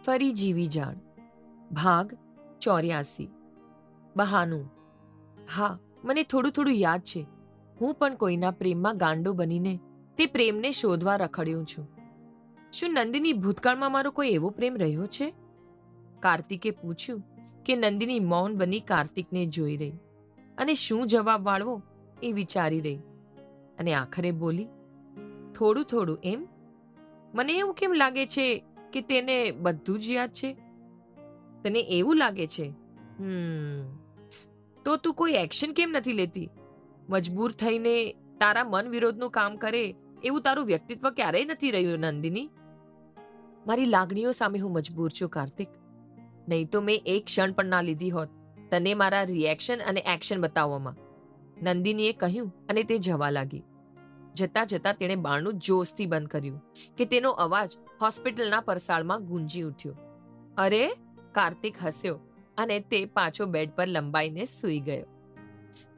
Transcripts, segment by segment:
ફરી જીવી જાણ ભાગ 84 બહાનું. હા, મને થોડું થોડું યાદ છે. હું પણ કોઈના પ્રેમમાં ગાંડો બનીને તે પ્રેમને શોધવા રખડ્યું છું. શું નંદિની ભૂતકાળમાં મારો કોઈ એવો પ્રેમ રહ્યો છે? કાર્તિકે પૂછ્યું કે નંદિની મૌન બની કાર્તિકને જોઈ રહી અને શું જવાબ વાળવો એ વિચારી રહી અને આખરે બોલી, થોડું થોડું એમ? મને એવું કેમ લાગે છે કે તેને બધું જ યાદ છે? તને એવું લાગે છે? તો તું કોઈ એક્શન કેમ નથી લેતી? મજબૂર થઈને તારા મન વિરોધનું કામ કરે એવું તારું વ્યક્તિત્વ ક્યારેય નથી રહ્યું નંદિની. મારી લાગણીઓ સામે હું મજબૂર છું કાર્તિક. નહીં તો મેં એક ક્ષણ પણ ના લીધી હોત તને મારા રિએક્શન અને એક્શન બતાવવામાં. નંદિનીએ કહ્યું અને તે જવા લાગી. જતા જતા તેણે બારણું જોશથી બંધ કર્યું કે તેનો અવાજ હોસ્પિટલના પરસાળમાં ગુંજી ઉઠ્યો. અરે! કાર્તિક હસ્યો અને તે પાછો બેડ પર લંબાઈને સૂઈ ગયો.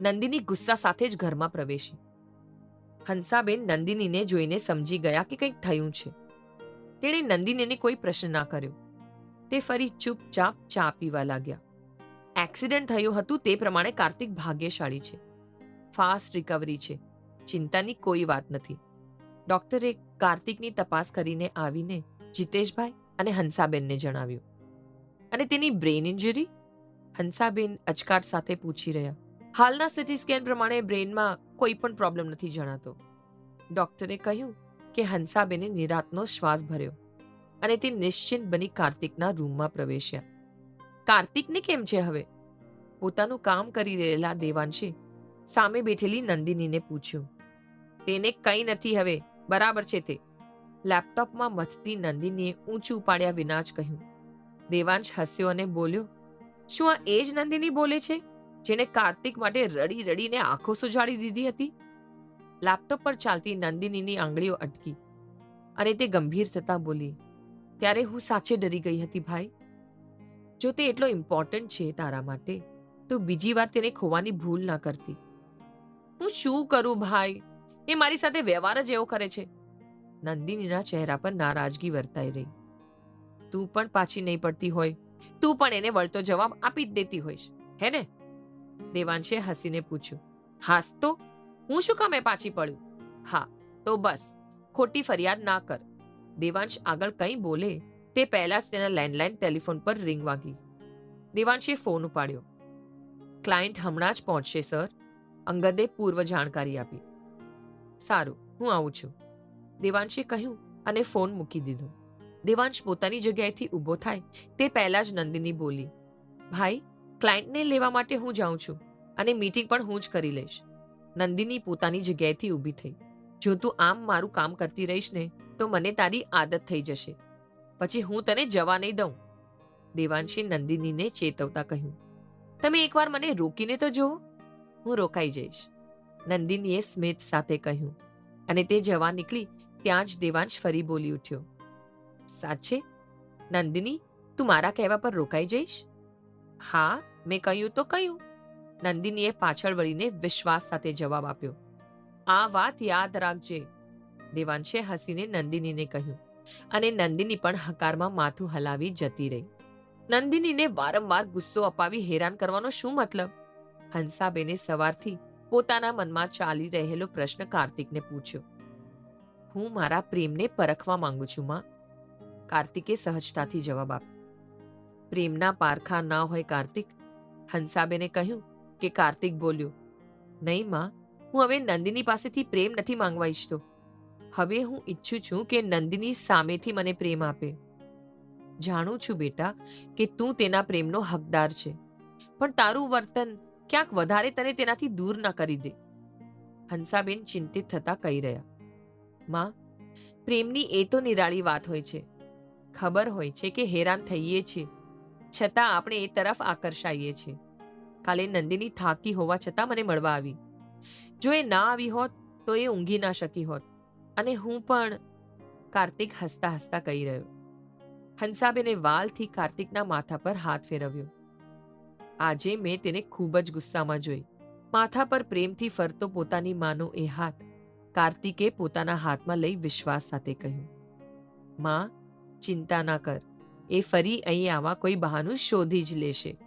નંદિની ગુસ્સા સાથે જ ઘરમાં પ્રવેશી. હંસાબેન નંદિનીને જોઈને સમજી ગયા કે કંઈક થયું છે. તેણે નંદિનીને કોઈ પ્રશ્ન ના કર્યો. તે ફરી ચૂપચાપ ચા પીવા લાગ્યા. એક્સિડન્ટ થયું હતું તે પ્રમાણે કાર્તિક ભાગ્યશાળી છે. ફાસ્ટ રિકવરી છે. ચિંતાની કોઈ વાત નથી. ડોક્ટરે કાર્તિકની તપાસ કરીને આવીને જીતેશભાઈ અને હંસાબેનને જણાવ્યું. અને તેની બ્રેઇન ઇન્જરી? હંસાબેન અચકાટ સાથે પૂછી રહ્યા. હાલના સીટી સ્કેન પ્રમાણે બ્રેઇનમાં કોઈ પણ પ્રોબ્લેમ નથી જણાતો. ડોક્ટરે કહ્યું કે હંસાબેને નિરાંતનો શ્વાસ ભર્યો અને તે નિશ્ચિંત બની કાર્તિકના રૂમમાં પ્રવેશ્યા. કાર્તિકને કેમ છે હવે? પોતાનું કામ કરી રહેલા દેવાંશે સામે બેઠેલી નંદિનીને પૂછ્યું. તેને કંઈ નથી હવે, બરાબર છે તે. લેપટોપમાં મથતી નંદિનીએ ઊંચું ઉપાડ્યા વિના જ કહ્યું. દેવાંશ હસ્યો અને બોલ્યો, શું આ એ જ નંદિની બોલે છે જેણે કાર્તિક માટે રડી રડીને આંખો સુજાડી દીધી હતી? લેપટોપ પર ચાલતી નંદિનીની આંગળીઓ અટકી અને તે ગંભીર થતા બોલી, ત્યારે હું સાચે ડરી ગઈ હતી ભાઈ. જો તે એટલો ઇમ્પોર્ટન્ટ છે તારા માટે તો બીજી વાર તેને ખોવાની ભૂલ ના કરતી. હું શું કરું ભાઈ? એ મારી સાથે વ્યવહાર જ એવો કરે છે. નંદિનીના ચહેરા પર નારાજગી વર્તાઈ રહી. તું પણ પાછી નહીં પડતી હોય, તું પણ એને વળતો જવાબ આપી જ દેતી હોઈશ, હે ને? દેવાંશે હસીને પૂછ્યું. હાસ તો હું શું કામે પાછી પડ્યું? હા તો બસ, ખોટી ફરિયાદ ના કર. દેવાંશ આગળ કંઈ બોલે તે પહેલા જ તેના લેન્ડલાઇન ટેલિફોન પર રિંગ વાગી. દેવાંશે ફોન ઉપાડ્યો. ક્લાયન્ટ હમણાં જ પહોંચશે સર, અંગદે પૂર્વ જાણકારી આપી. સારું, હું આવું છું, દેવાંશે કહ્યું અને ફોન મૂકી દીધો. દેવાંશ પોતાની જગ્યાએથી ઊભો થાય તે પહેલા જ નંદિની બોલી, ભાઈ, ક્લાયન્ટને લેવા માટે હું જાઉં છું અને મીટિંગ પણ હું જ કરી લઈશ. નંદિની પોતાની જગ્યાએથી ઊભી થઈ. જો તું આમ મારું કામ કરતી રહીશ ને તો મને તારી આદત થઈ જશે. પછી હું તને જવા નહીં દઉં. દેવાંશે નંદિનીને ચેતવતા કહ્યું. તમે એકવાર મને રોકીને તો જુઓ, હું રોકાઈ જઈશ, નંદિનીએ સ્મિત સાથે કહ્યું અને તે જવા નીકળી ત્યાં જ દેવાંશ ફરી બોલી ઉઠ્યો. સાચે? નંદિની, તું મારા કહેવા પર રોકાઈ જઈશ? હા, મેં કહ્યું તો કહ્યું, નંદિનીએ પાછળ વળીને વિશ્વાસ સાથે જવાબ આપ્યો. આ વાત યાદ રાખજે, દેવાંશે હસીને નંદિનીને કહ્યું અને નંદિની પણ હકારમાં માથું હલાવી જતી રહી. નંદિનીને વારંવાર ગુસ્સો અપાવી હેરાન કરવાનો શું મતલબ? હંસાબેને સવારથી પોતાના મનમાં ચાલી રહેલો પ્રશ્ન કાર્તિકને પૂછ્યો. હું મારા પ્રેમને પરખવા માંગુ છું માં, કાર્તિકે સહજતાથી જવાબ આપ્યો. પ્રેમના પારખા ના હોય કાર્તિક, હંસાબેને કહ્યું કે કાર્તિક બોલ્યો. નહીં માં, હું હવે નંદિની પાસેથી પ્રેમ નથી માંગવા ઈચ્છતો. હવે હું ઈચ્છું છું કે નંદિની સામેથી મને પ્રેમ આપે. જાણું છું બેટા કે તું તેના પ્રેમનો હકદાર છે, પણ તારું વર્તન ક્યાંક વધારે તને તેનાથી દૂર ના કરી દે, હંસાબેન ચિંતિત થતા કહી રહ્યા. માં, પ્રેમની એ તો નિરાળી વાત હોય છે. ખબર હોય છે કે હેરાન થઈએ છીએ, છતાં આપણે એ તરફ આકર્ષાઈએ છીએ. કાલે નંદિની થાકી હોવા છતાં મને મળવા આવી. જો એ ના આવી હોત તો એ ઊંઘી ના શકી હોત અને હું પણ, કાર્તિક હસતા હસતા કહી રહ્યો. હંસાબેને વાલથી કાર્તિકના માથા પર હાથ ફેરવ્યો. આજે મેં તેને ખૂબ જ ગુસ્સામાં જોઈ. માથા પર પ્રેમથી ફરતો પોતાની માનો એ હાથ કાર્તિકે પોતાના હાથમાં લઈ વિશ્વાસ સાથે કહ્યું. માં, ચિંતા ના કર, એ ફરી અહીં આવા કોઈ બહાનું શોધી જ લેશે.